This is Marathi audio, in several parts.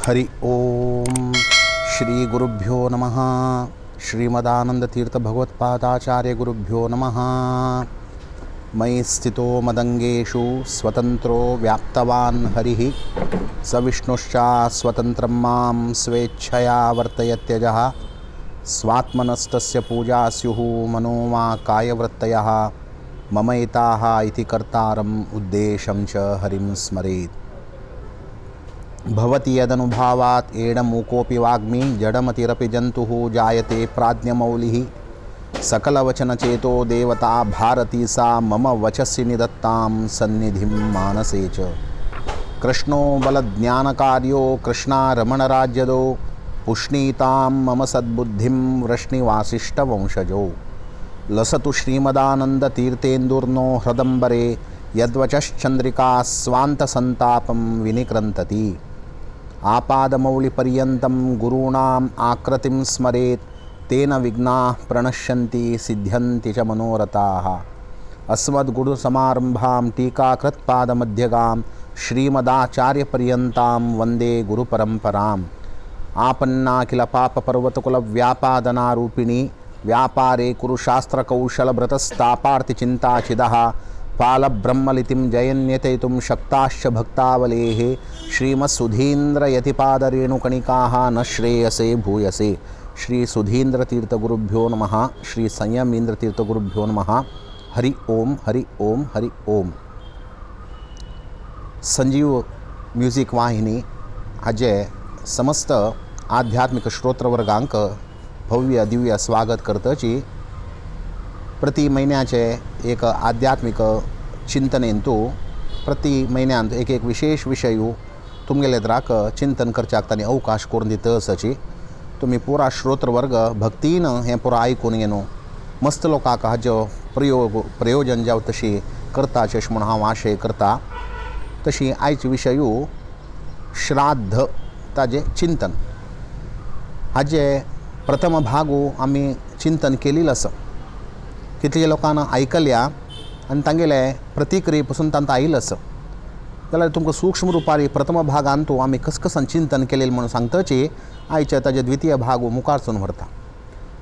हरि ओम श्री गुरुभ्यो नमः। श्रीमदानंद तीर्थ भगवत्पादाचार्य गुरुभ्यो नमः। मयि स्थितो मदंगेषु स्वतंत्रो व्याप्तवान् हरिः स विष्णुश्चा स्वतंत्रं मां स्वेच्छया वर्तयत्यजः। स्वात्मनस्तस्य पूजा स्युः मनो वा कायवृत्तयः। ममैताः इति कर्तारम् उद्देशं च हरिं स्मरेत्। भवति यदनुभावात् एडमूकोऽपि वाग्मी जडमतिरपि जन्तुः जायते प्राज्ञमौलिः। सकलवचनचेतो देवता भारती सा मम वचसि निदत्तां सन्निधिं मानसे च। कृष्णो बलज्ञानकार्यो कृष्णारमणराज्यदो पुष्णीतां मम सद्बुद्धिं वृष्णिवासिष्ठवंशजो। लसतु श्रीमदानन्दतीर्थेन्दुर्नो हृदम्बरे यद्वचश्चन्द्रिका स्वान्तसन्तापं विनिकृन्तति। आपादमौलिपर्यन्तं गुरूणाम् आकृतिं स्मरेत् तेन विघ्नाः प्रणश्यन्ति सिद्ध्यन्ति च मनोरथाः। अस्मद्गुरुसमारम्भां टीकाकृत्पादमध्यगां श्रीमदाचार्यपर्यन्तां वन्दे गुरुपरम्पराम्। आपन्नाखिलपापपर्वतकुलव्यापादनारूपिणी व्यापारे कुरुशास्त्रकौशलभृतस्तापार्थिचिन्ताचिदः पालब्रह्मलितिं जयन्यतयितुं शक्ताश्च भक्तावलेः। श्रीमत्सुधीन्द्रयतिपादरेणुकणिकाः न श्रेयसे भूयसे। श्री सुधीन्द्रतीर्थगुरुभ्यो नमः। श्री संयमीन्द्रतीर्थगुरुभ्यो नमः। हरि ओम हरि ओम हरि ओम। संजीव म्युझिक वाहिनी हाजे समस्त आध्यात्मिक श्रोत्रवर्गांक भव्य दिव्य स्वागत करतची। प्रति महिन्याचे एक आध्यात्मिक चिंतनेंतू प्रति महिन्यांत एक विशेष विषय तुमगेलेद्राक चिंतन करच्याक तांणी अवकाश करून दितसची। तुम्ही पुरा श्रोत्रवर्ग भक्तीन हें पुरा आयकून घेनो मस्त लोकांक हाजो प्रयोजन जाव तशी करताचे म्हणून हांव आशय करता। तशी आयचे विशय श्राद्ध ताजे चिंतन हाजे प्रथम भागू आमी चिंतन केलेलं आसा। कितले लोकांना आयकल्या आनी तांगेले प्रतिक्रिये पासून तांकां आयिल्लें आसा जाल्यार तुमकां सूक्ष्म रुपारी प्रथम भागांतू आमी कसन चिंतन केलेलें म्हणून सांगतची आयचे ताजे द्वितीय भाग मुखारसून व्हरता।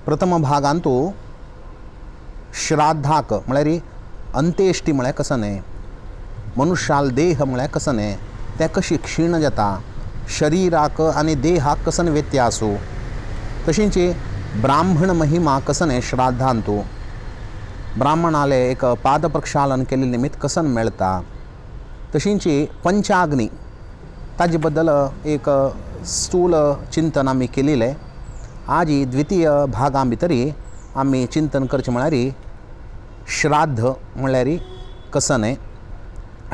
प्रथम भागांतू श्राद्धाक म्हळ्यार अंत्येश्टी म्हळ्यार कसने, मनुष्याल देह म्हळ्यार कसने, तें कशी क्षीण जाता, शरिराक आनी देहाक कसन व्यत्यासू, तशींच ब्राह्मण महिमा कसने श्राद्धांतू, ब्राह्मणाले एक पादप्रक्षालन केले निमित्त कसन मेळटा, तशींच पंचाग्नी ताजे बद्दल एक स्थूल चिंतन आमी केलेलें। आज ही द्वितीय भागां भितरी आमी चिंतन करचें म्हळ्यार श्राद्ध म्हळ्यार कसने,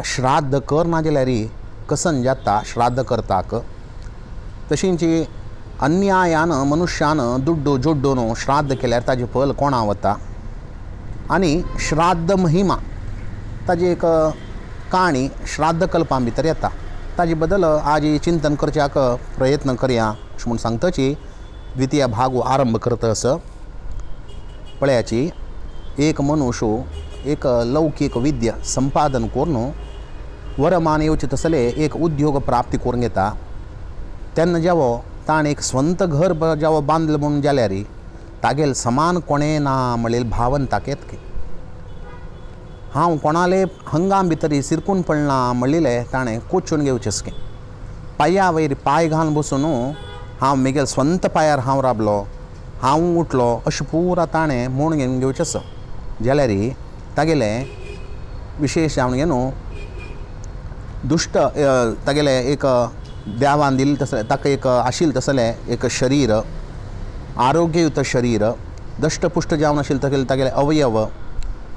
श्राद्ध करना जाल्यार कसन जाता श्राद्ध करताक, तशींच अन्यायान मनुष्यान दुड्डू जोड्डून श्राद्ध केल्यार ताजे फल कोणा वता, आनी श्राद्ध महिमा ताजी एक काणी श्राद्ध कल्पां भितर येता। ताजे बद्दल आज चिंतन करच्याक प्रयत्न करया म्हणून सांगतची द्वितीय भाग आरंभ करतस। पळयाची एक मनुष्य एक लौकिक विद्या संपादन करून वरमान येवचे तसले एक उद्योग प्राप्ती करून घेता। तेन्ना जेवो ताणें एक स्वंत घर जेवो बांदलें म्हणून जाल्यार तागेल समान कोणें ना म्हणलेली भावन ताका येतकी। हांव कोणाले हंगाम भितर सिरकून पडना म्हणलेलें ताणें कोचून घेवचेसकें। पांया वयर पांय घालून बसून हांव म्हगेल स्वंत पांयार हांव राबलो, हांव उठलो अशें पुरा ताणें म्हूण घेवन घेवचें जाल्यार तागेलें विशेश हांव घेनो दुश्ट तागेलें एक देवान दिल्लें तसलें ताका एक आशिल्लें तसलें एक शरीर, आरोग्ययुक्त शरीर, दष्टपुष्ट जावन आशिल्लें तागेले अवयव,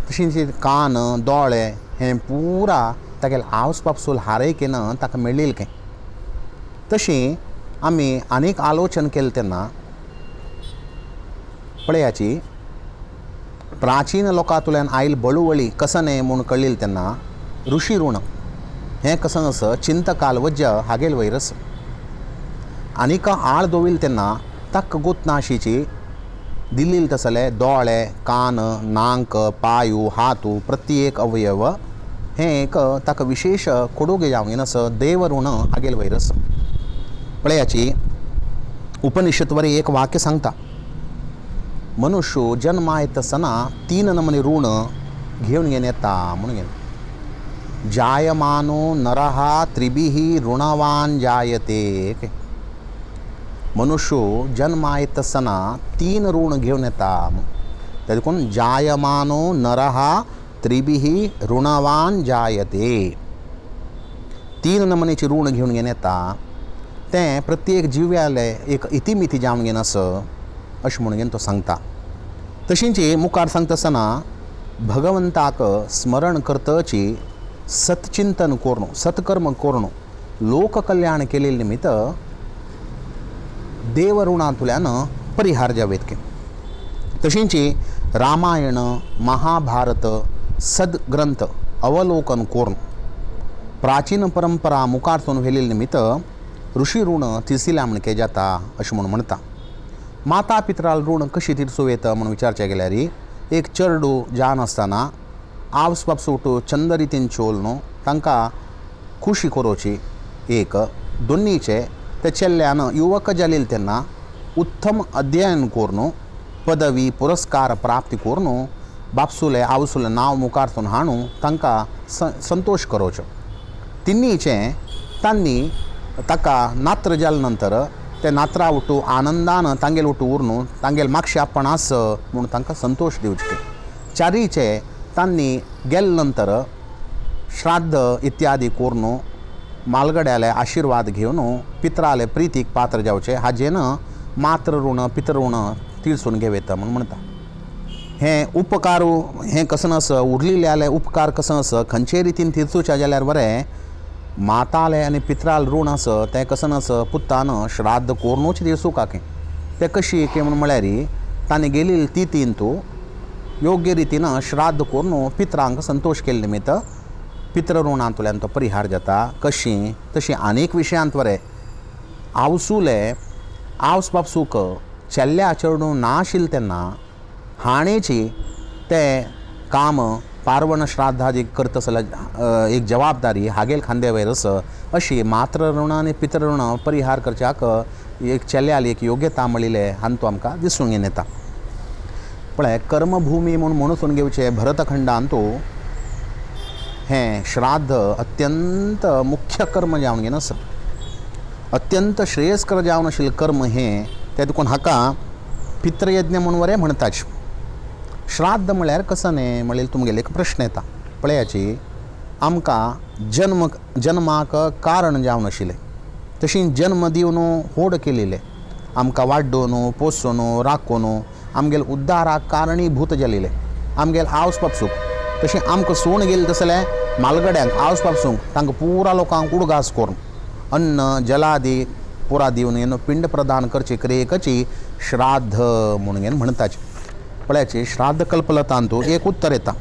तशींच कान दोळे हें पुरा तागेलें आवसपापसूल हारयकेन ताका मेळिल्लें। तशीं आमी आनीक आलोचन केलें तेन्ना पळयाची प्राचीन लोकांतल्यान आयिल्ली बळुवळी कसने म्हूण कळिल्लें तेन्ना ऋषी ऋण हें कसनस चिंतकाल वज्य हागेल वयरस आनीक आळ दोविल्लें तेन्ना ताका गुतनाशीची दिल्लील तसले दोळे, कान, नाक, पायू, हातू प्रत्येक अवयव हें एक ताका विशेष कोडोगे जावंक येना देव ऋण आगेल वयरस। पळयाची उपनिषत्वर एक वाक्य सांगता, मनुष्य जन्मा येतसना 3 नमने ऋण घेऊन येता म्हणून घेऊन जायमानो नरहा त्रिभिः ऋणवान जायते. मनुष्य जन्मा येतसना 3 ऋण घेऊन येता. त्यातून जायमानो नरहा त्रिभिः ऋणवान जायते. 3 नमनेची ऋण घेऊन येता. तें प्रत्येक जिव्याले एक इतिमिती जावन घेवन अशें म्हणून तो सांगता. तशींची मुखार सांगता आसतना भगवंताक स्मरण करतची सतचिंतन करून सत्कर्म करून लोककल्याण केलेले निमित्त देवऋणांतल्यान परिहार जावेत के. तशींची रामायण महाभारत सद्ग्रंथ अवलोकन करून प्राचीन परंपरा मुखारसून व्हेलेले निमित्त ऋषी ऋण तिरसिल्या म्हणके जाता अशें म्हणून म्हणटा. माता पितराल ऋण कशी तिरसूं येता म्हणून विचारचें गेल्यार एक चेडूं ल्हान आसतना आवस बापूस चंद रितीन चोवन तांकां खुशी करोवची. एक दोनीचे ते चेल्ल्यान युवक जालेले तेन्ना उत्तम अध्ययन करून पदवी पुरस्कार प्राप्ती करून बापसूले आवसूले नांव मुखारसून हाडून तांकां संतोष करोवचो. तिन्नीचें तांणी ताका नात्र जाले नंतर ते नात्रा उठू आनंदान तांगेल उठू उरून तांगेल मागशे आपणास म्हणून तांकां संतोष दिवचे. चारीचे तांणी गेले नंतर श्राद्ध इत्यादी करून मालगड्याले आशिर्वाद घेवन पितराले प्रितीक पात्र जावचे. हाजेन मात्र ऋण पितर ऋण तिरसून घेवेता म्हणून म्हणटा. हें उपकार हें कसं आस उरलेले उपकार कसं आस खंयचे रितीन तिरसूचे जाल्यार बरें. माताले आनी पितराल ऋण आस तें कसं आस पुत्तान श्राद्ध करूनच तिरसूं काके. तें कशी की म्हणून म्हळ्यार ताणें गेलेली तिथीन तूं योग्य रितीन श्राद्ध करून पितरांक संतोष केले निमित्त पितृ ऋणांतल्यान तो परिहार जाता. कशी तशी अनेक विशयांत बरें आवसूले आवस बापूक चेल्ल्या चेडूं नाशिल्लें तेन्ना हाणेची तें काम पार्वण श्राद्धादी करता जाल्यार एक जबाबदारी हागेल खांद्या वयर अशी मात्र ऋण आनी पितृ ऋण परिहार करच्याक एक चेल्याल एक योग्यता मेळिल्ले हातूंत आमकां दिसून येता. पळय कर्मभूमी म्हणून म्हणून घेवचे भरतखंडांत हें श्राद्ध अत्यंत मुख्य कर्म जावन घेवन आसा. अत्यंत श्रेयस्कर जावन आशिल्लें कर्म हें ते देखून हाका पितृयज्ञ म्हणून बरें म्हणटाच. श्राद्ध म्हळ्यार कसं न्ही म्हणल्यार तुमगेले एक प्रश्न येता. पळयाची आमकां जन्माक कारण जावन आशिल्लें तशीं जन्म दिवन होड केलेले आमकां वाडोवन पोसून राखून आमगेल उद्दाराक कारणीभूत जालेले आमगेल आवस बापूक. तशें आमकां सोडून गेले तसले मालगड्यांक आवस बापूक तांकां पुरा लोकांक उडगास करून अन्न जलादी पुरा दिवन पिंड प्रदान करचे क्रियेकची श्राद्ध म्हणून म्हणटाचे. पळयाची श्राद्ध कल्पलतांत एक उत्तर येता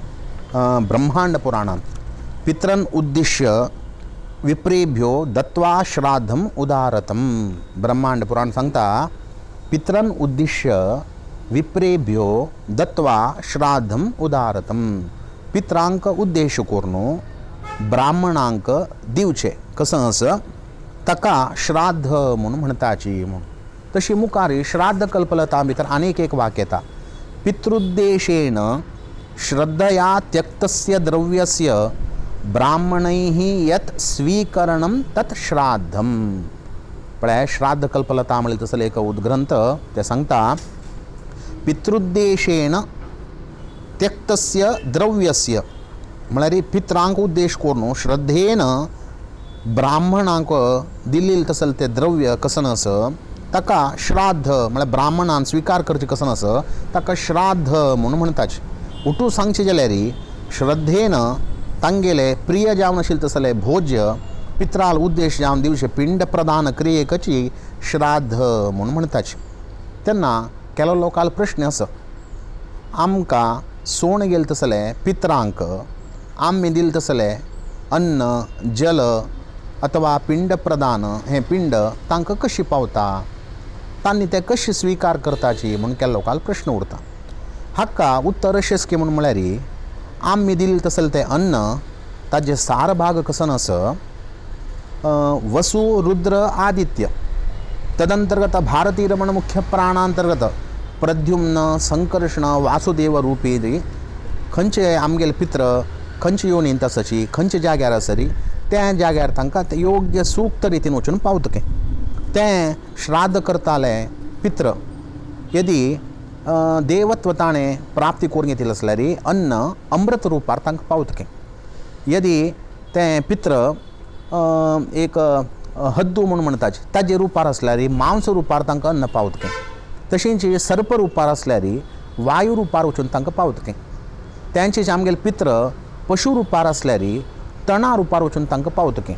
ब्रह्मांड पुराणांत. पितरन उद्दिश्य विप्रेभ्यो दत्वा श्राद्धम उदारतम. ब्रह्मांड पुराण सांगता पितरन उद्दिश्य विप्रेभ्यो दत्वा श्राद्धम उदारतम. पितरांक उद्देश करून ब्राह्मणांक दिवचे कसं आस ताका श्राद्ध म्हणून म्हणटाची म्हणून. तशी मुखारी श्राद्ध कल्पलता भितर अनेक एक वाक्य येता. पितृद्देशेन श्रद्धया त्यक्तस्य द्रव्यस्य ब्राह्मणैः यत् स्वीकरणं तत् श्राद्धम. पळय श्राद्ध कल्पलता म्हणले तसले एक उद्ग्रंथ ते सांगता पितृद्देशेन त्यक्तस्य द्रव्यस्य म्हळ्यार पितरांक उद्देश करून श्रद्धेन ब्राह्मणांक दिल्लें तसलें तें द्रव्य कसं आस ताका श्राद्ध म्हळ्यार ब्राह्मणान स्वीकार करचे कसं आस ताका श्राद्ध म्हणून म्हणटाचे. उठू सांगचे जाल्यार श्रद्धेन तांगेले प्रिय जावन आशिल्ले तसले भोज्य पितराल उद्देश जावन दिवचे पिंड प्रदान क्रियेकची श्राद्ध म्हणून म्हणटाचे. तेन्ना केलो लोकाल प्रश्न आसा आमकां सोण गेले तसले पितरांक आमी दिले तसले अन्न जल अथवा पिंड प्रदान हें पिंड तांकां कशी पावता तांणी तें कशी स्वीकार करताची म्हणून केलो लोकाल प्रश्न उरता. हाका उत्तर अशेंच की म्हणून म्हळ्यार आमी दिले तसलें तें अन्न ताजे सार भाग कसो आस वसु रुद्र आदित्य तदंतर्गत भारती रमण मुख्य प्राणांतर्गत प्रद्युम्न संकर्षण वासुदेव रूपी खंयचे आमगेले पित्र खंयचे योनीन तसची खंयचे जाग्यार आसरी त्या जाग्यार तांकां योग्य सूक्त रितीन वचून पावतकें तें श्राद्ध करताले पित्र यदि देवत्व ताणें प्राप्ती करून घेतिल्लें आसल्यार अन्न अमृत रुपार तांकां पावतकें यदि तें पित्र एक हद्दू म्हूण म्हणटात ताजे रुपार आसल्यार मांस रुपार तांकां अन्न पावतकें तशींच सर्प रुपार आसल्यार वायू रुपार वचून तांकां पावतकें त्यांचेच आमगेले पित्र पशु रुपार आसल्यार तणा रुपार वचून तांकां पावतकें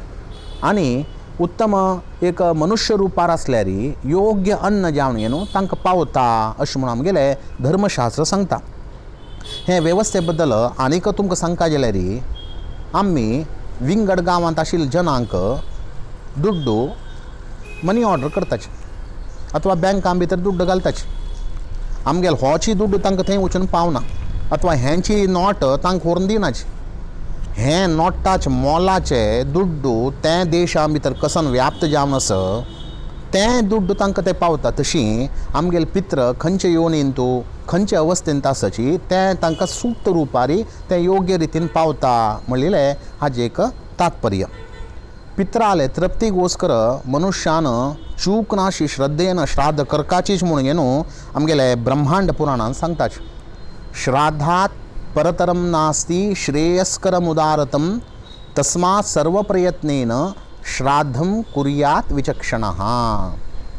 आनी उत्तम एक मनुष्य रुपार आसल्यार योग्य अन्न जावन न्हू तांकां पावता अशें म्हणून आमगेले धर्मशास्त्र सांगता। हे वेवस्थे बद्दल आनीक तुमकां सांगता जाल्यार आमी विंगड गांवांत आशिल्ल्या जनांक दुड्डू मनी ऑर्डर करताचे अथवा बँकां भितर दुड्ड घालताचे आमगेले होची दुड्ड तांकां थंय वचून पावना अथवा हेंची नोट तांकां व्हरून दिनाची हें नोटाचे मोलाचे दुड्डू तें देशा भितर कसन व्याप्त जावन आसा तें दुड्ड तांकां तें पावता तशीं आमगेले पित्र खंयचे योनीन तूं खंयचे अवस्थेंत आसची तें तांकां सूक्त रुपारी तें योग्य रितीन पावता म्हणलेलें हाजें एक तात्पर्य। पित्राले तृप्तीगोस्कर मनुष्यान चूक नाशी श्रद्धेन श्राद्ध करपाचीच म्हणून न्हू आमगेले ब्रह्मांड पुराणांत सांगताच श्राद्धात् परतरम नास्ति श्रेयस्करमुदारतं तस्मात् सर्व प्रयत्नेन श्राद्धं कुर्यात् विचक्षणः।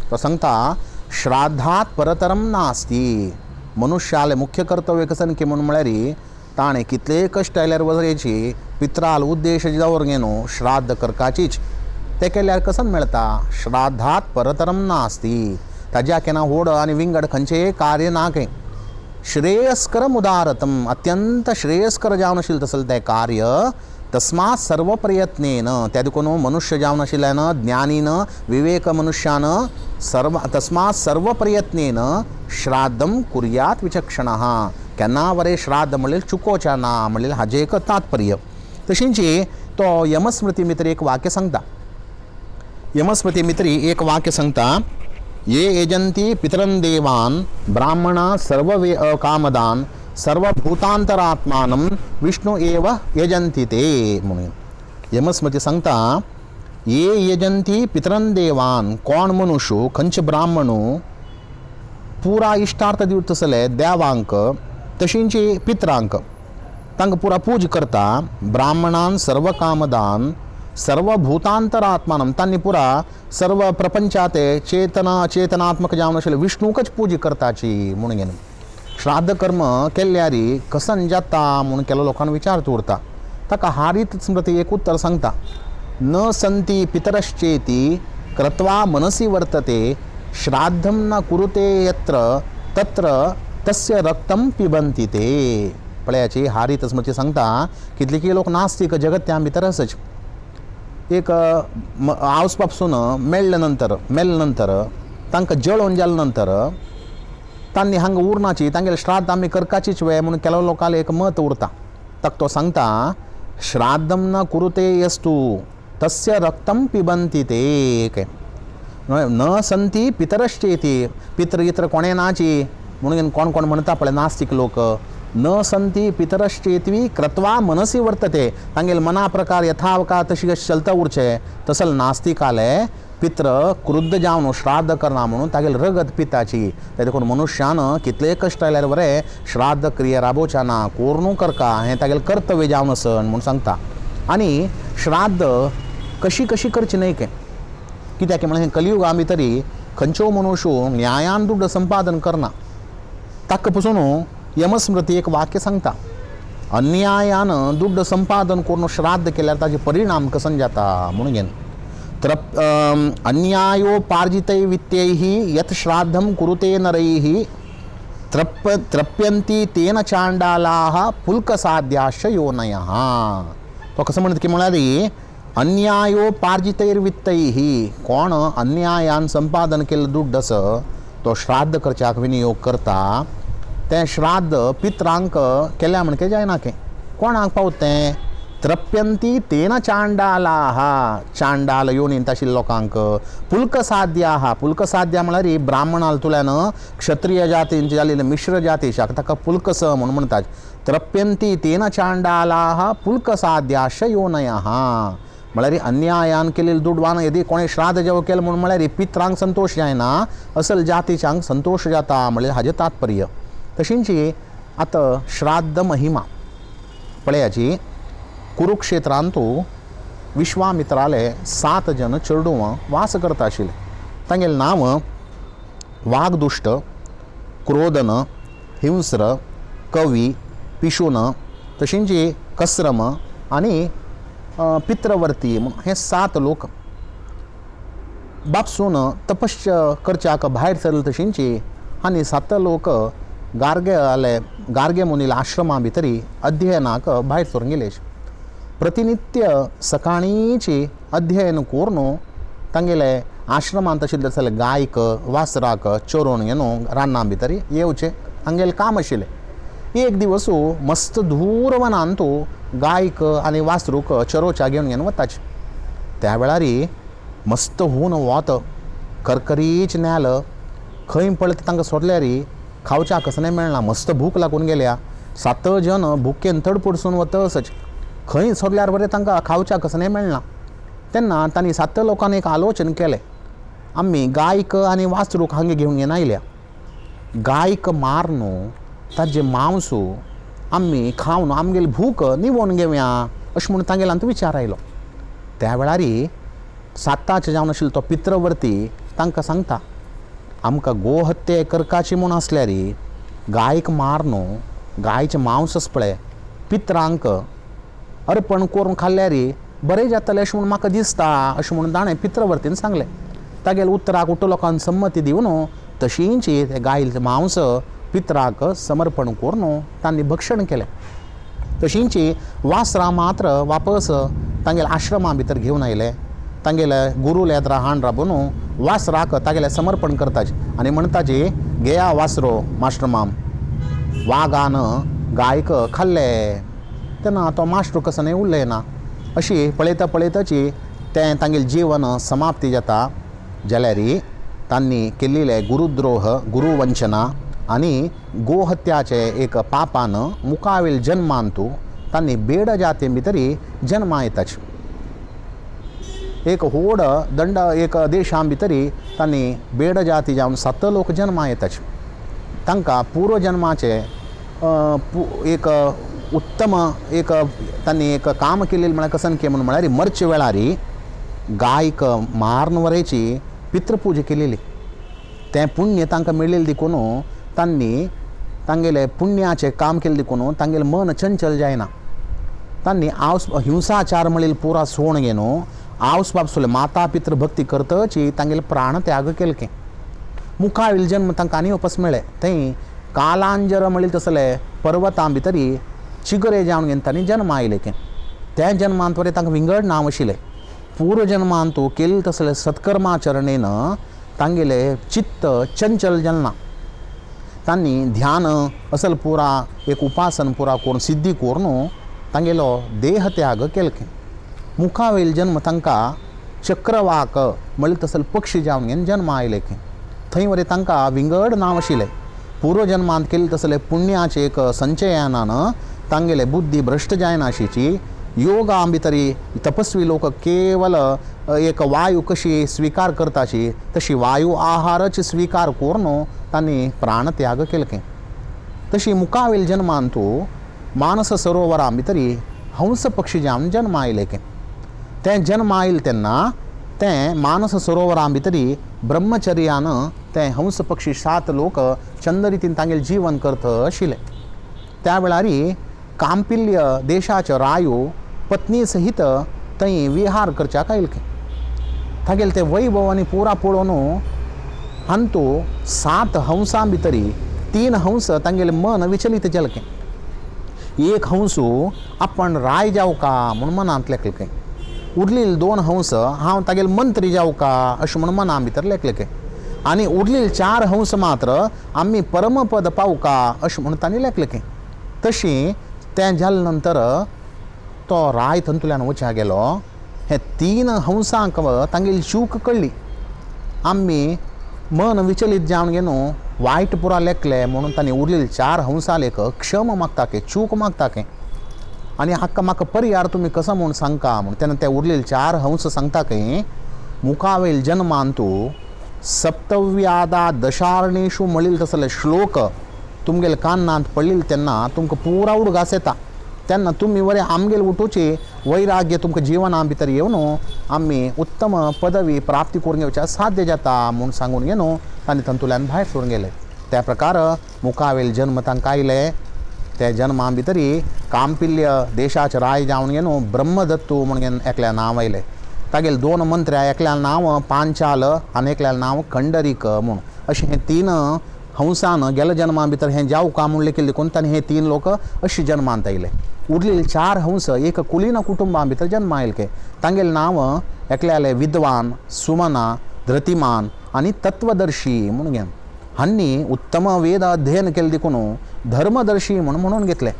तो सांगता श्राद्धात् परतरम नास्ति मनुष्याले मुख्य कर्तव्य कसन की म्हणून म्हळ्यार ताणें कितले कश्ट आयल्यार वरेची पित्राल उद्देश दवर न्हू श्राद्ध करपाचीच ते केल्यार कसन मेळटा श्राद्धात् परतरम नास्ति ताज्या केन्ना व्हड आनी विंगड खंयचेंय कार्य ना खंय श्रेयस्करम उदारतम अत्यंत श्रेयस्कर जावन आशिल्लें तसलें तें कार्य तस्मात् सर्व प्रयत्नेन त्या देखून मनुष्य जावन आशिल्ल्यान ज्ञानीन विवेक मनुष्यान तस्मात् सर्व प्रयत्नेन श्राद्धं कुर्यात् विचक्षणः केन्ना वरें श्राद्ध म्हणल्यार चुकोवचें ना म्हणल्यार हाजें एक तात्पर्य। तशींच तो यमस्मृती भितर एक वाक्य सांगता यमस्मृती भितर एक वाक्य सांगता ये यजन्ति पितरन् देवान् ब्राह्मणा सर्व कामदान् सर्वभूतांतरात्मानं विष्णु एव यजन्ति ते म्हणून यमस्मृती सांगता ये यजन्ति पितरन् देवान् कोण मनुष्य खंयचे ब्राह्मणू पुरा इश्टार्थ दिवतले देवांक तशींच पित्रांक तांकां पुरा पूज करता ब्राह्मणान सर्व कामदान सर्व भूतांतरात्मानं तांणी पुरा सर्व प्रपंचात चेतनात्मक जावन आशिल्ले विष्णूकच पूज करताची म्हणून घेवन श्राद्ध कर्म केल्यार कसन जाता म्हणून केलो लोकांना विचार उरता ताका हारीत स्मृती एक उत्तर सांगता न संती पितरश्चेती कृत्वा मनसी वर्तते श्राद्धं न कुरुते यत्र तत्र तस्य रक्तं पिबन्ति ते पळयाची हारीत स्मृती सांगता कितलेकी लोक नास्तिक जगत त्या भितर आसच एक आवस पासून मेल्ले नंतर तांकां जळोवन जाले नंतर तांणी हांगा उरनाची तांगेले श्राद्ध आमी करपाचीच वेळ म्हणून केलो लोकांक एक मत उरता ताका तो सांगता श्राद्धं न कुरुते यस्तु तस्य रक्तं पिबन्ति ते न संती पितरश्चेती पित्र इतर कोणे नाची म्हणून कोण कोण म्हणटा पळय नास्तिक लोक न संती पितरश्चेतवी कृत्वा मनसी वर्तते तांगेले मना प्रकार यथावका तशी कशी चलता उरचे तसल नास्तिकाले पित्र क्रुद्ध जावन श्राद्ध करना म्हणून तागेले रगत पिताची त्या देखून मनुष्यान कितले कश्ट आयल्यार बरें श्राद्ध क्रिया राबोवच्या ना कोरणू करका हें तागेलें कर्तव्य जावन आसन म्हणून सांगता। आनी श्राद्ध कशी कशी करची न्हय काय कित्याक म्हळ्यार कलियुगा भितरी खंयच्यो मनुष्यो न्यायान दुड्ड संपादन करना ताका पसून यमस्मृती एक वाक्य सांगता अन्यायान दुड्ड संपादन करून श्राद्ध केल्यार ताजे परिणाम कसन जाता म्हणून घेन अन्यायोपार्जितै वित्तैः यत् श्राद्धं कुरुते नरैः त्रप्यन्ति तेन चांडालाः पुल्कसाध्याश्च योनयः। तो कसं म्हणत की म्हळ्यार अन्यायोपार्जितैर्वित्तैः कोण अन्यायान संपादन केल्लें दुड्ड आसा तो श्राद्ध करच्याक विनियोग करता तें श्राद्ध पित्रांक केल्या म्हणके जायना के कोणाक पावत तें त्रप्यंती तेन चांडालाः चांडाल योनींत आशिल्ल्या लोकांक पुल्कसाद्याः पुल्कसाद्या म्हळ्यार ब्राह्मणाल तुल्यानं क्षत्रिय जातींची जाल्लेले मिश्र जातीशाक ताका पुल्कस म्हणून म्हणटात त्रप्यंती तेन चांडालाः पुल्कसाद्याश योनयः म्हळ्यार अन्यायान केलेले दुडवान यदी कोणें श्राद्ध जेवण केलें म्हणून म्हळ्यार पित्रांक संतोष जायना असल जातीच्यांक संतोष जाता म्हळ्यार हाजें तात्पर्य तशींची आतां श्राद्ध महिमा पळयाची कुरुक्षेत्रांतू विश्वामित्राले 7 जन चेडूं वास करता आशिल्ले तांगेलें नांव वागदुष्ट क्रोधन हिंस्र कवी पिशून तशींची कसरम आनी पित्रवर्ती हे 7 लोक बापसून तपश्य करच्याक भायर सरले तशींची आनी 7 लोक गार्गे मुनील आश्रमा भितरी अध्ययनाक भायर सरून गेले प्रतिनित्य सकाळींची अध्ययन करून तांगेले आश्रमांत आशिल्ले जाल्यार गायक वासराक चोरून घेवन रानां भितर येवचे तांगेलें काम आशिल्लें एक दिवसू मस्त धूर वनांतू गायक आनी वासरूक चरोवच्या घेवन वताचे त्या वेळार मस्त हून वत करकरीच नेल खंय पळयत तांकां सोदल्यार खावच्या कसलें मेळना मस्त भूक लागून गेल्या 7 जन भुकेन तडपडसून वतसच खंय सोदल्यार बरें तांकां खावच्या कसलें मेळना तेन्ना तांणी 7 लोकांनी एक आलोचन केलें आमी गायक आनी वासरूक हांगा घेवन आयल्या गायक मार न्हू ताजें मांसू आमी खावन आमगेली भूक निवोवन घेवया अशें म्हणून तांगेल्यांत विचार आयलो त्या वेळार 7 जावन आशिल्लो तो पित्रवर्ती तांकां सांगता आमकां गोहत्या करपाची म्हूण आसल्यार गायक मार न्हू गायचें मांस पळय पित्रांक अर्पण करून खाल्ल्यार बरें जातलें अशें म्हणून म्हाका दिसता अशें म्हणून ताणें पित्रवर्तीन सांगलें तागेल्या उतराक उठ लोकांनी संमती दिवन तशींच तें गायेचें मांस पित्राक समर्पण करून तांणी भक्षण केलें तशींच वासरां मात्र वापस तांगेल्या आश्रमा भितर घेवन आयले तांगेले गुरू लेद्रा हाण राबून वासराक तागेलें समर्पण करताचे आनी म्हणटाचे घेया वासरो माश्रमाम वागान गायक खाल्ले तेन्ना तो माश्रू कसो उरलें ना अशी पळयता पळयताची तें तांगेलें जीवन समाप्ती जाता जाल्यार तांणी केल्लेले गुरुद्रोह गुरुवंचना आनी गोहत्याचे एक पापान मुखावेल जन्मांतू तांणी बेड जाती भितरी जन्मा येताचे एक व्हड दंड एक देशां भितरी तांणी बेड जाती जावन 7 लोक जन्मा येताचे तांकां पूर्व जन्माचे एक उत्तम एक तांणी एक काम केलेलें म्हळ्यार कसन के म्हणून म्हळ्यार मरचे वेळार गायक मारून वरेची पितृपुजा केलेली तें पुण्य तांकां मेळिल्लें देखून तांणी तांगेले पुण्याचें काम केलें देखून तांगेलें मन चंचल जायना तांणी हिंसाचार म्हणिल्लो पुरा सोण घेवन आवस बापसले माता पितृ भक्ती करतची तांगेले प्राण त्याग केले मुखावेल जन्म तांकां आनी वापस मेळ्ळे थंय कालांजर म्हणिल्लें तसले पर्वतां भितरी चिगरे जावन घेवन तांणी जन्म आयले त्या जन्मांत वरें तांकां विंगड नांव आशिल्लें पूर्व जन्मांत केल्ले तसले सत्कर्माचरणेन तांगेले चित्त चंचल जालना तांणी ध्यान असल पुरा एक उपासन पुरा करून सिद्धी करून तांगेलो देह त्याग केले मुखावेल जन्म तांकां चक्रवाक म्हणले तसल पक्षी जावन घेवन जन्म आयले थंय वरें तांकां विंगड नांव आशिल्लें पूर्व जन्मांत केल्ले तसले पुण्याचे एक संचयानान तांगेले बुद्धी भ्रश्ट जायनाशिची योगा भितरी तपस्वी लोक केवल एक वायू कशी स्वीकार करताची तशी वायू आहारच स्वीकार करून तांणी प्राण त्याग केले तशी मुखावेल जन्मांतू मानस सरोवरां भितरी हंस पक्षी जावन जन्म आयले तें जन्म आयले तेन्ना तें मानस सरोवरां भितरी ब्रह्मचर्यान तें हंस पक्षी 7 लोक चंद रितीन तांगेलें जीवन करत आशिल्ले त्या वेळार कांपिल्य देशाचो रायो पत्नी सहित थंय विहार करच्याक आयले तागेलें तें वैभव आनी पुरा पळोवन हांतू 7 हंसां भितरी 3 हंस तांगेलें मन विचलीत जालें एक हंसू आपण राय जावं का म्हणून मनांत लेखलें उरलेले 2 हंस हांव तागेले मंत्री जावं का अशें म्हणून मना भितर लेखलें आनी उरलेले 4 हंस मात्र आमी परमपद पावूं का अशें म्हणून तांणी लेखलें तशी तें जाले नंतर तो राय तंतुल्यान वचा गेलो हे 3 हंसांक तांगेली चूक कळली आम्ही मन विचलित जावन गेनो वायट पुरा लेखले म्हणून तांणी उरलेले 4 हंसा लेख क्षम मागता के चूक मागता के आनी हाका म्हाका परिहार तुमी कसो म्हूण सांगता म्हूण तेन्ना ते उरलेले 4 हंस सांगता की मुखावेल जन्मान तूं सप्तव्यादा दशारणेषु म्हणिल्ले तसले श्लोक तुमगेले कान्नांत पडलेले तेन्ना तुमकां पुरा उडगास येता तेन्ना तुमी बरें आमगेले उठोवचे वैराग्य तुमकां जिवना भितर येवन आमी उत्तम पदवी प्राप्ती करून घेवच्या साध्य जाता म्हूण सांगून गेनो तांणी तंतुल्यान भायर सोडून गेले त्या प्रकार मुखावेल जन्म तांकां आयले त्या जन्मा भितरी कांपिल्य देशाचे राय जावन गेनो ब्रह्मदत्तू म्हणून एकल्या नांव आयलें तागेले 2 मंत्र्या एकल्यालें नांव पांचाल आनी एकल्यालें नांव खंडरीक म्हूण अशें हे 3 हंसान गेल्या जन्मा भितर हें जावं का म्हूण लेखिल्लें देखून तांणी हे 3 लोक अशी जन्मांत आयले उरलेले 4 हंस एक कुलीन कुटुंबा भितर जन्म आयले तांगेलें नांव एकल्यालें विद्वान सुमना धृतिमान आनी तत्वदर्शी म्हणून घेवन हांणी उत्तम वेद अध्ययन केलें देखून धर्मदर्शी म्हणून घेतले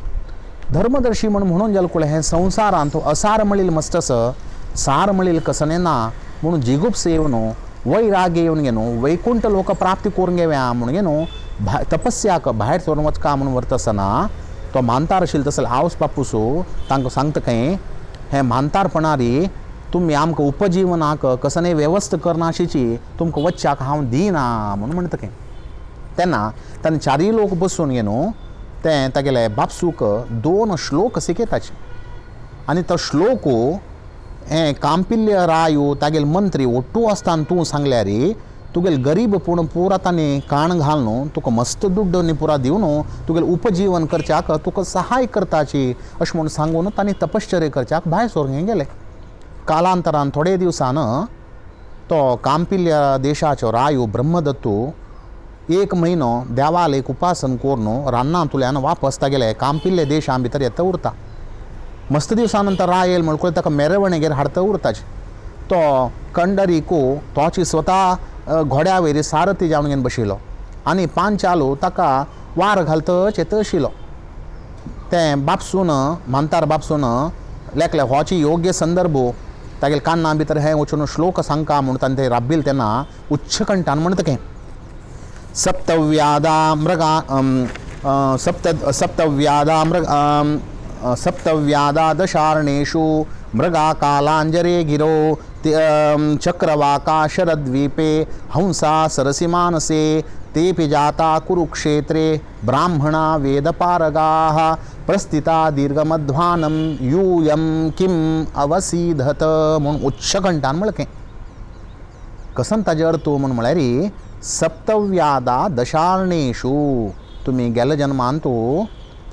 धर्मदर्शी म्हणून जालें कुळे हें संवसारांत असार म्हणिल्लें मस्तस सार म्हणिल्लें कसने ना म्हणून जिगुप्स येवन वैराग्य येवन गेनो वैकुंठ लोक प्राप्ती करून घेव्या म्हणून गेनो तपस्याक भायर सोडून वचका म्हणून व्हरता आसतना तो मानतार आशिल्लो तसले आवस बापूसो तांकां सांगता खंय हें मानतारपणारी तुमी आमकां उपजीवनाक कसने वेवस्था करनाशिची तुमकां वच्चाक हांव दिना म्हणून म्हणटा खंय तेन्ना तांणी 4 लोक बसून गेनो तें तागेले बापसूक 2 श्लोक शिकयताचे आनी तो श्लोक हें कांपिल्य रायो तागेले मंत्री ओट्टू आसतना तूं सांगल्यार तुगेले गरीब पूण पुरा तांणी काण घालून तुका मस्त दुड्ड पुरा दिवन तुगेले उपजीवन करच्याक तुका सहाय करताची अशें म्हूण सांगून तांणी तपश्चर्य करच्याक भायर सोरून गेले कालांतरान थोडे दिवसान तो कांपिल्य देशाचो रायो ब्रह्मदत्तू 1 म्हयनो देवाल एक उपासन करून रानांतल्यान वापस तागेले कांपिल्ले देशा भितर येता उरता मस्त दिवसा नंतर राय येयलो म्हणून ताका मेरवणेगेर हाडता उरताचे तो कंडरीको तोची स्वता घोड्या वयरी सारथी जावन घेवन बशिल्लो आनी पांचालो ताका वार घालतच येत आशिल्लो तें बापसून मानतार बापसून लेखले होची योग्य संदर्भ तागेले कान्ना भितर हें वचून श्लोक सांगता म्हणून ताणें तें राबिल्लें तेन्ना उच्च कंठान म्हणटा तें सप्तव्यादा दशारणेषु मृगा कालांजरे गिरो चक्रवाका शरद्वीपे हंसा सरसि मानसे तेपि जाता कुरुक्षेत्रे ब्राह्मणा वेदपारगाः प्रस्थिता दीर्घमध्वानं यूयं किम् अवसीदत म्हणून उच्च कंठान म्हळकें कसन ताजे अर्थ म्हूण म्हळ्यार सप्तव्यादा दशारणेषु तुमी गेल्या जन्मांत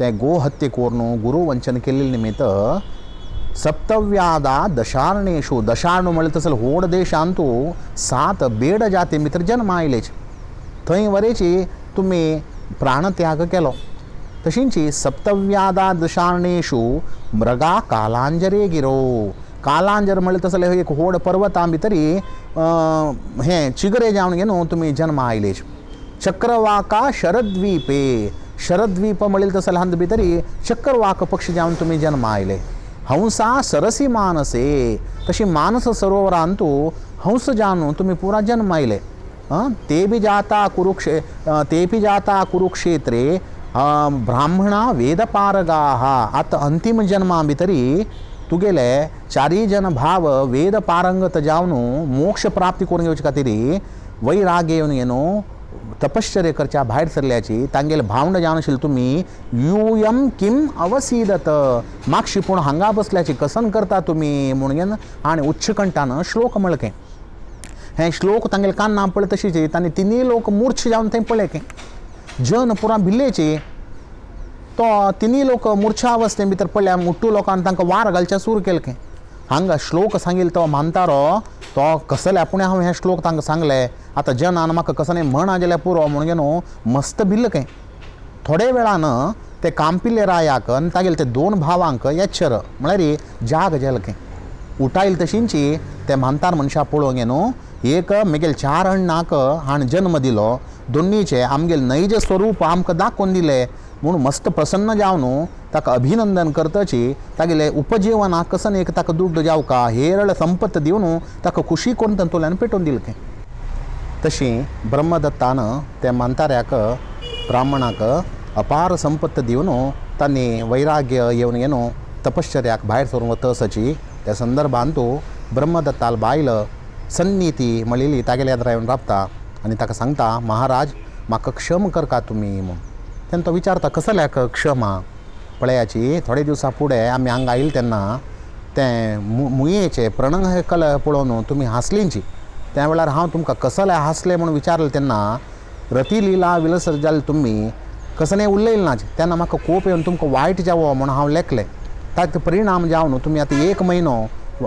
ते गोहत्ये करून गुरुवंचन केल्ले निमित्त सप्तव्यादा दशारणेषु दशार्ण म्हणले तसले होड देशांत 7 बेड जाती भितर जन्म आयलेच थंय वरेची तुमी प्राणत्याग केलो तशींची सप्तव्यादा दशारणेषु मृगा कालांजरे गिरो कालांजर म्हणले तसले एक होड पर्वतां भितरी हें चिगरे जावन घेवन तुमी जन्म आयलेच चक्रवाका शरद्वीपे शरद्वीप म्हणिल्ले तसले हांत भितरी चक्रवाक पक्षी जावन तुमी जन्म आयले हंसा सरसी मानसे तशी मानस सरोवरांत हंस जावन तुमी पुरा जन्म आयले तेपि जाता कुरुक्षेत्रे ब्राह्मणा वेदपारगाः आतां अंतिम जन्मा भितरी तुगेले 4 जन भाव वेद पारंगत जावन मोक्ष प्राप्ती करून घेवचे खातीर वैराग्य येवन गेनो तपश्चर्य करच्या भायर सरल्याची तांगेले भावंड जावन आशिल्ले तुमी यूयम किम अवसीदत मागशी पूण हांगा बसल्याची कसन करता तुमी म्हणून घेवन आनी उच्च कंठान श्लोक म्हळकें हें श्लोक तांगेले कान्ना पळय तशीची तांणी 3 लोक मूर्छ जावन थंय पळयलें जन पुरा भिल्लेची तो 3 लोक मूर्छा अवस्थे भितर पडल्या मुट्टू लोकांनी तांकां वार घालचें सुरू केलें हांगा श्लोक सांगिल्लो तो मानतारो तो कसले आपुणें हांव हें श्लोक तांकां सांगले आतां जनान म्हाका कसलें म्हणा जाल्यार पुरो म्हणून घेवन मस्त भिल्लें थोडे वेळान ते कांपिल्ले रायाक आनी तागेले ते 2 भावांक येच्छर म्हळ्यार जाग जेलकें उठायले तशींची ते मानतार मनशां पळोवंक घेवन एक म्हगेले 4 अण्णाक हाणें जन्म दिलो दोनीचे आमगेले नैज स्वरूप आमकां दाखोवन दिले म्हणून मस्त प्रसन्न जावन ताका अभिनंदन करतची तागेले उपजीवनाक कसन एक ताका दुड्ड जावका हेरळ संपत दिवन ताका खुशी करून तंतोल्यान पेटोवन दिलकें. तशी ब्रह्मदत्तान त्या मंताऱ्याक ब्राह्मणाक अपार संपत्त दिवन तांणी वैराग्य येवन तपश्चर्याक भायर सरून वतसची त्या संदर्भान तो ब्रह्मदत्ताल बायल सन्नीती म्हणलेली तागेल्या येद्रा येवन राबता आनी ताका सांगता, महाराज म्हाका क्षम करता तुमी म्हूण. तेन्ना तो विचारता, कसल्याक क्षमा? पळयाची थोडे दिवसा फुडें आमी हांगा आयिल्ले तेन्ना तें मुयेचें प्रणय कला पळोवन तुमी हांसलींची. त्या वेळार हांव तुमकां कसले हांसले म्हणून विचारलें तेन्ना रतिलीला विलसर जाले तुमी कसलें उलयलें ना. तेन्ना म्हाका खूब येवन तुमकां वायट जावो म्हणून हांव लेखलें. ताचो परिणाम जावन तुमी आतां 1 म्हयनो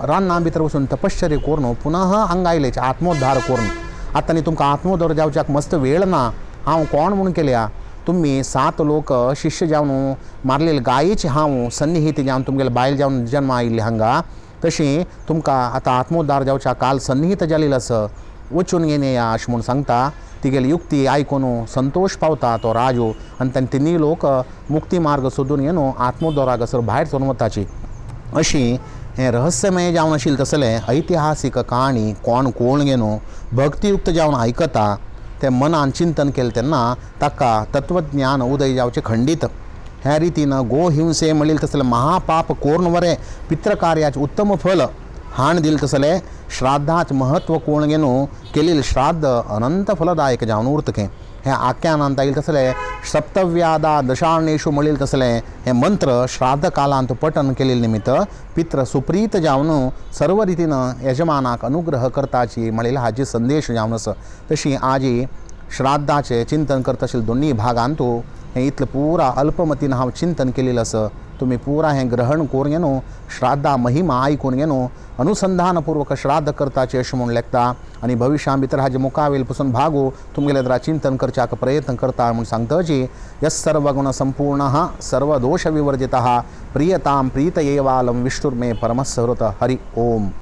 रान्ना भितर वचून तपश्चर्या करून पुनः हांगा आयलेचे आत्मोद्धार करून. आतां न्ही तुमकां आत्मोद्धार जावच्याक मस्त वेळ ना. हांव कोण म्हणून केल्या? तुम्ही 7 लोक शिष्य जावन मारलेले गायेचे हांव सन्निहित जावन तुमगेले बायल जावन जन्म आयिल्ले हांगा. तशी तुमकां आतां आत्मोद्धार जावच्या काल सन्निहित जालेलो आसा, वचून येया अशें म्हूण सांगता. तिगेली युक्ती आयकून संतोष पावता तो राजू आनी तांणी तिनूय लोक मुक्ती मार्ग सोदून आत्मोद्धाराक असर भायर सरून वताची. अशी हें रहस्यमय जावन आशिल्लें तसलें ऐतिहासीक काणी कोण भक्तियुक्त जावन आयकता ते मनान चिंतन केलें तेन्ना ताका तत्वज्ञान उदय जावचें खंडीत. ह्या रितीन गोहिंसे म्हणिल्लें तसलें महापाप कोरून वरें पितृकार्याचें उत्तम फल हाण दिलें तसलें श्राद्धाचें महत्व कोण केलेलें श्राद्ध अनंत फलदायक जावन उरतकें. हें आख्यानांत आयिल्लें तसलें सप्तव्यादा दशार्णेषु म्हणिल्लें तसलें हें मंत्र श्राद्ध कालांत पठन केलेले निमित्त पित्र सुप्रीत जावन सर्व रितीन यजमानाक अनुग्रह करताची म्हणिल्लें हाची संदेश जावन आसा. तशी आजी श्राद्धाचें चिंतन करता आशिल्ल्या दोन्ही भागांत हें इतलें पुरा अल्पमतीन हांव चिंतन केलेलें आसा. तुमी पुरा हें ग्रहण करून श्राद्धा महिमा आयकून अनुसंधानपूर्वक श्राद्ध करताचें अशें म्हूण लेखता. आनी भविश्यां भितर हाजे मुखावेल पसून भागू तुमगेले द्वारा चिंतन करच्याक प्रयत्न करता म्हूण सांगतची. यस्सर्वगुण संपूर्णः सर्वदोष विवर्जितः प्रियतां प्रीतयेवालं विष्णुर्मे परमस्सहृत. हरि ओम.